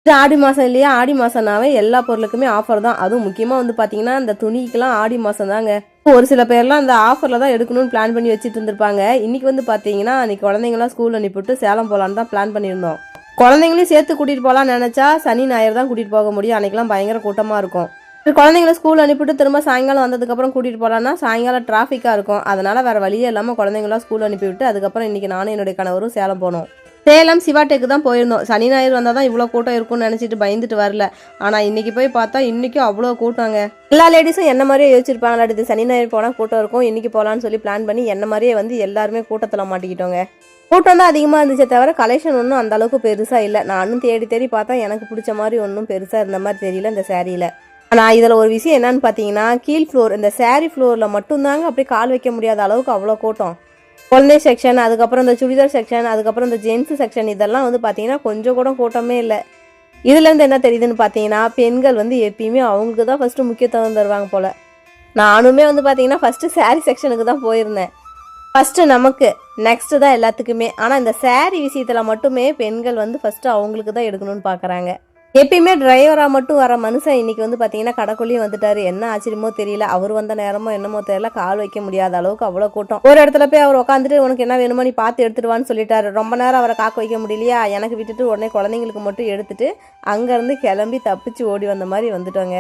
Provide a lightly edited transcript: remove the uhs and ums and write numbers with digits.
இது ஆடி மாதம் இல்லையா, ஆடி மாதம்னாவே எல்லா பொருளுக்குமே ஆஃபர் தான். அதுவும் முக்கியமாக வந்து பார்த்தீங்கன்னா இந்த துணிக்கெல்லாம் ஆடி மாதம் தாங்க. ஒரு சில பேர்லாம் அந்த ஆஃபரில் தான் எடுக்கணும்னு பிளான் பண்ணி வச்சுட்டு இருந்திருப்பாங்க. இன்றைக்கி வந்து பார்த்தீங்கன்னா அன்றைக்கி குழந்தைங்களாம் ஸ்கூல் அனுப்பிவிட்டு சேலம் போகலான்னு தான் பிளான் பண்ணியிருந்தோம். குழந்தைங்களையும் சேர்த்து கூட்டிகிட்டு போகலான்னு நினச்சா சனி ஞாயிறு தான் கூட்டிகிட்டு போக முடியும். அன்றைக்கெலாம் பயங்கர கூட்டமாக இருக்கும். குழந்தைங்கள ஸ்கூல் அனுப்பிவிட்டு திரும்ப சாயங்காலம் வந்ததுக்கப்புறம் கூட்டிகிட்டு போகலான்னா சாயங்காலம் டிராஃபிக்காக இருக்கும். அதனால் வேறு வழியே இல்லாமல் குழந்தைங்களாம் ஸ்கூல் அனுப்பிவிட்டு அதுக்கப்புறம் இன்றைக்கி நானும் என்னுடைய கணவரும் சேலம் போனோம். சேலம் சிவாடெக்கு தான் போயிருந்தோம். சனி ஞாயிறு வந்தால் தான் இவ்வளோ கூட்டம் இருக்கும்னு நினச்சிட்டு பயந்துட்டு வரல. ஆனால் இன்றைக்கி போய் பார்த்தா இன்றைக்கும் அவ்வளோ கூட்டங்க. எல்லா லேடிஸும் என்ன மாதிரியே யோசிச்சிருப்பாங்களா, அடுத்து சனி ஞாயிறு போனால் கூட்டம் இருக்கும், இன்றைக்கி போகலான்னு சொல்லி பிளான் பண்ணி என்ன மாதிரியே வந்து எல்லாருமே கூட்டத்தில் மாட்டிக்கிட்டோங்க. கூட்டம் தான் அதிகமாக இருந்துச்சே தவிர கலெக்ஷன் ஒன்றும் அந்த அளவுக்கு பெருசாக இல்லை. நானும் தேடி தேடி பார்த்தா எனக்கு பிடிச்ச மாதிரி ஒன்றும் பெருசாக இருந்த மாதிரி தெரியல இந்த சேரீயில். ஆனால் இதில் ஒரு விஷயம் என்னன்னு பார்த்தீங்கன்னா, கீழ் ஃப்ளோர் இந்த சேரீ ஃப்ளோரில் மட்டும்தாங்க அப்படியே கால் வைக்க முடியாத அளவுக்கு அவ்வளோ கூட்டம். குழந்தை செக்ஷன், அதுக்கப்புறம் இந்த சுடிதார் செக்ஷன், அதுக்கப்புறம் இந்த ஜென்ஸு செக்ஷன், இதெல்லாம் வந்து பார்த்தீங்கன்னா கொஞ்சம் கூட கூட்டமே இல்லை. இதுலேருந்து என்ன தெரியுதுன்னு பார்த்தீங்கன்னா, பெண்கள் வந்து எப்பயுமே அவங்களுக்கு தான் ஃபஸ்ட்டு முக்கியத்துவம் தருவாங்க போல். நானுமே வந்து பார்த்தீங்கன்னா ஃபஸ்ட்டு சாரீ செக்ஷனுக்கு தான் போயிருந்தேன். ஃபஸ்ட்டு நமக்கு, நெக்ஸ்ட்டு தான் எல்லாத்துக்குமே. ஆனால் இந்த சாரீ விஷயத்தில் மட்டுமே பெண்கள் வந்து ஃபஸ்ட்டு அவங்களுக்கு தான் எடுக்கணும்னு பார்க்குறாங்க. எப்பயுமே டிரைவராக மட்டும் வர மனுஷன் இன்றைக்கி வந்து பார்த்தீங்கன்னா கடைக்குள்ளேயும் வந்துட்டார். என்ன ஆச்சரியமோ தெரியல, அவர் வந்த நேரமோ என்னமோ தெரியல, கால் வைக்க முடியாத அளவுக்கு அவ்வளோ கூட்டம். ஒரு இடத்துல போய் அவர் உட்காந்துட்டு உனக்கு என்ன வேணுமோ நீ பார்த்து எடுத்துடுவான்னு சொல்லிட்டாரு. ரொம்ப நேரம் அவரை காக்க வைக்க முடியலையா, எனக்கு விட்டுட்டு உடனே குழந்தைங்களுக்கு மட்டும் எடுத்துட்டு அங்கேருந்து கிளம்பி தப்பிச்சு ஓடி வந்த மாதிரி வந்துட்டோங்க.